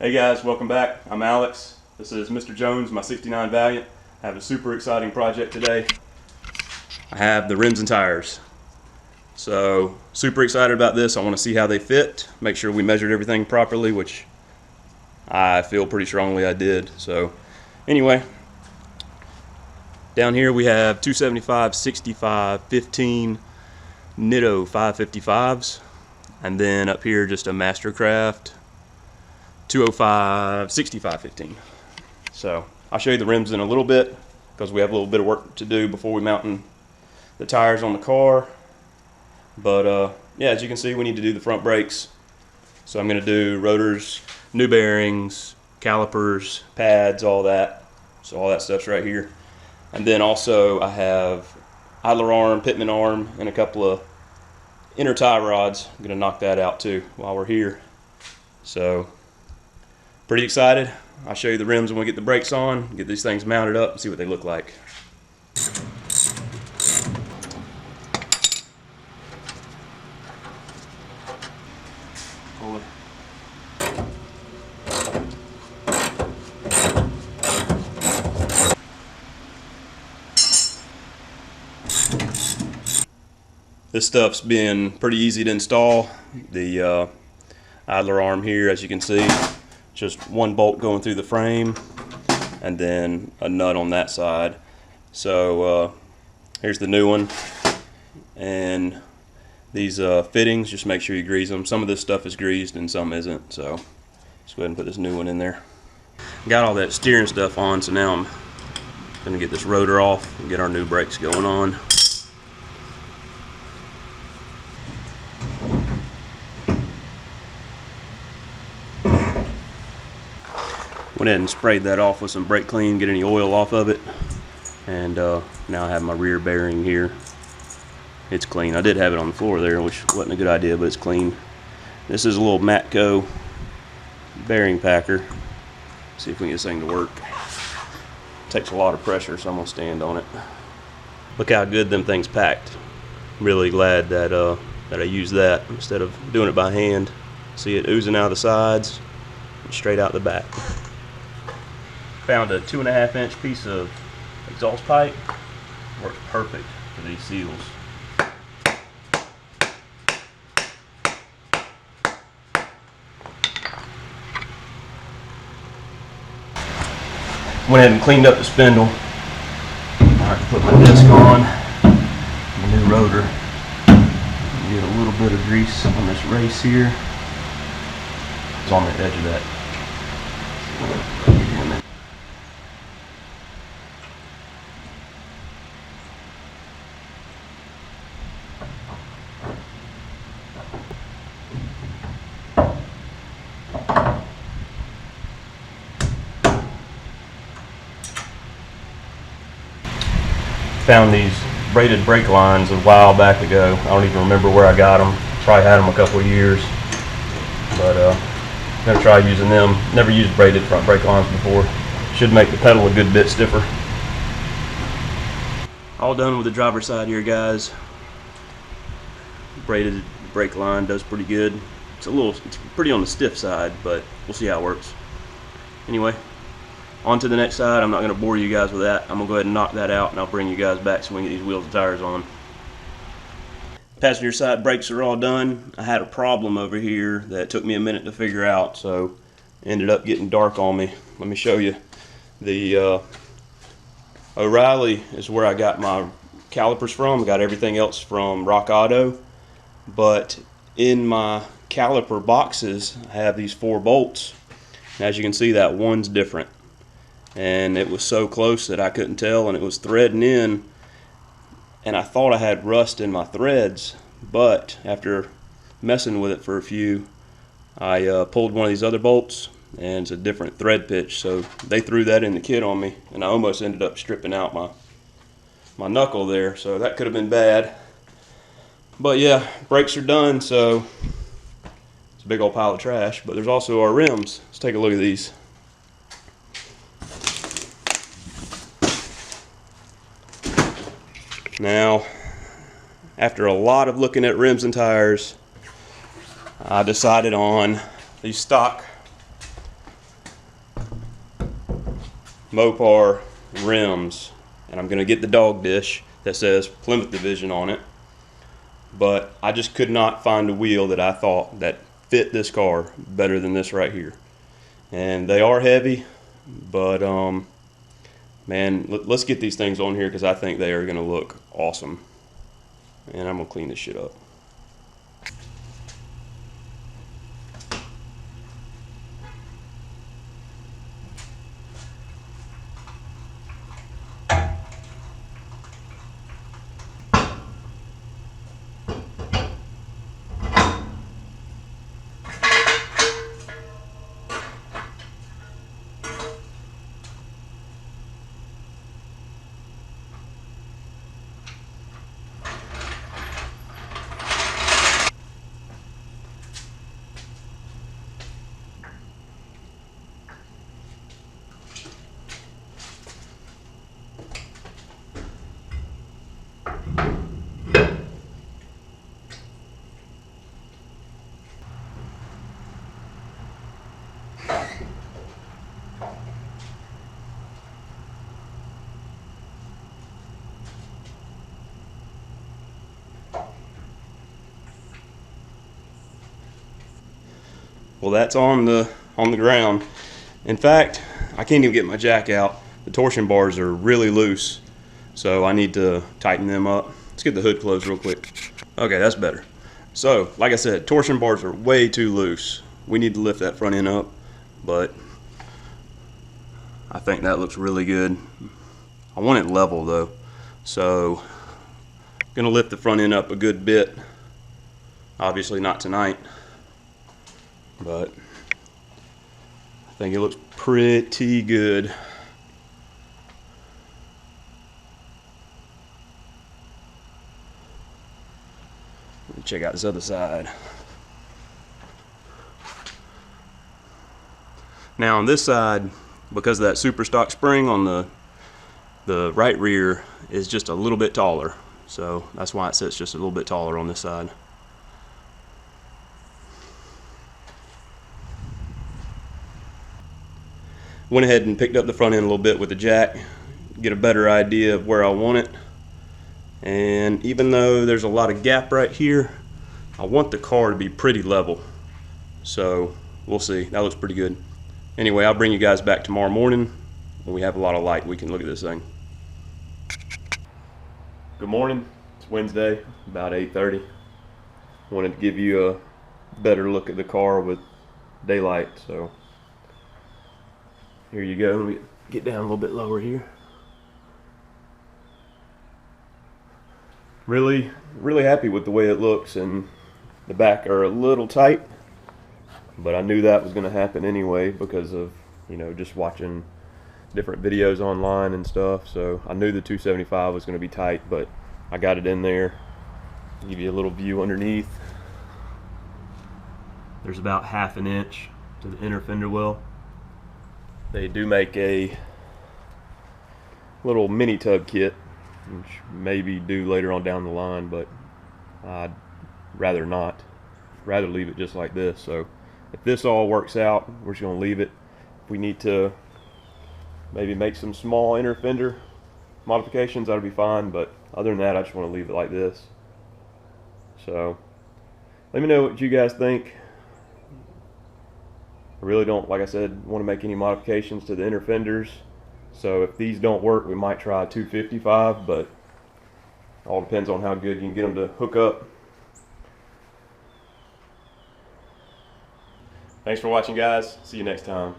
Hey guys, welcome back. I'm Alex. This is Mr. Jones, my 69 Valiant. I have a super exciting project today. I have the rims and tires. So, super excited about this. I want to see how they fit, make sure we measured everything properly, which I feel pretty strongly I did. So, anyway, down here we have 275, 65, 15 Niito 555s, and then up here just a Mastercraft 205 6515. So I'll show you the rims in a little bit because we have a little bit of work to do before we mount the tires on the car. But yeah, as you can see, we need to do the front brakes. So I'm going to do rotors, new bearings, calipers, pads, all that. So all that stuff's right here. And then also I have idler arm, pitman arm, and a couple of inner tie rods. I'm going to knock that out too while we're here. So pretty excited. I'll show you the rims when we get the brakes on, get these things mounted up, and see what they look like. This stuff's been pretty easy to install. The idler arm here, as you can see, just one bolt going through the frame and then a nut on that side. So here's the new one, and these fittings, just make sure you grease them. Some of this stuff is greased and some isn't, so just go ahead and put this new one in there. Got all that steering stuff on, so now I'm going to get this rotor off and get our new brakes going on. Went ahead and sprayed that off with some brake clean, get any oil off of it, and now I have my rear bearing here. It's clean. I did have it on the floor there, which wasn't a good idea, but it's clean. This is a little Matco bearing packer. See if we can get this thing to work. Takes a lot of pressure, so I'm gonna stand on it. Look how good them things packed. Really glad that that I used that instead of doing it by hand. See it oozing out of the sides and straight out the back. Found a 2.5 inch piece of exhaust pipe. Works perfect for these seals. Went ahead and cleaned up the spindle. I can put my disc on, the new rotor. Get a little bit of grease on this race here. It's on the edge of that. Found these braided brake lines a while back ago. I don't even remember where I got them. Probably had them a couple of years, but I'm gonna try using them. Never used braided front brake lines before. Should make the pedal a good bit stiffer. All done with the driver's side here, guys. Braided brake line does pretty good. It's pretty on the stiff side, but we'll see how it works. Anyway, on to the next side. I'm not going to bore you guys with that. I'm going to go ahead and knock that out, and I'll bring you guys back so we can get these wheels and tires on. Passenger side brakes are all done. I had a problem over here that took me a minute to figure out, so ended up getting dark on me. Let me show you. The O'Reilly is where I got my calipers from. I got everything else from RockAuto, but in my caliper boxes I have these 4 bolts. And as you can see, that one's different. And it was so close that I couldn't tell, and it was threading in, and I thought I had rust in my threads, but after messing with it for a few, I pulled one of these other bolts, and it's a different thread pitch, so they threw that in the kit on me, and I almost ended up stripping out my knuckle there, so that could have been bad. But yeah, brakes are done, so it's a big old pile of trash. But there's also our rims. Let's take a look at these. Now, after a lot of looking at rims and tires, I decided on these stock Mopar rims, and I'm gonna get the dog dish that says Plymouth Division on it, but I just could not find a wheel that I thought that fit this car better than this right here. And they are heavy, but man, let's get these things on here because I think they are gonna look awesome. And I'm gonna clean this shit up. Well, that's on the ground. In fact, I can't even get my jack out. The torsion bars are really loose, so I need to tighten them up. Let's get the hood closed real quick. Okay, that's better. So, like I said, torsion bars are way too loose. We need to lift that front end up, but I think that looks really good. I want it level though, so I'm gonna lift the front end up a good bit. Obviously not tonight, but I think it looks pretty good. Let me check out this other side. Now on this side, because of that super stock spring on the right rear is just a little bit taller, so that's why it sits just a little bit taller on this side. Went ahead and picked up the front end a little bit with the jack, get a better idea of where I want it. And even though there's a lot of gap right here, I want the car to be pretty level. So we'll see. That looks pretty good. Anyway, I'll bring you guys back tomorrow morning when we have a lot of light. We can look at this thing. Good morning. It's Wednesday, about 8:30. Wanted to give you a better look at the car with daylight, so here you go. Let me get down a little bit lower here. Really happy with the way it looks, and the back are a little tight, but I knew that was going to happen anyway because of, you know, just watching different videos online and stuff. So I knew the 275 was going to be tight, but I got it in there. Give you a little view underneath. There's about ½ an inch to the inner fender well. They do make a little mini tub kit, which maybe do later on down the line, but I'd rather not. Rather leave it just like this. So if this all works out, we're just going to leave it. If we need to maybe make some small inner fender modifications, that'll be fine, but other than that, I just want to leave it like this. So let me know what you guys think. I really don't, like I said, want to make any modifications to the inner fenders. So if these don't work, we might try 255, but all depends on how good you can get them to hook up. Thanks for watching, guys. See you next time.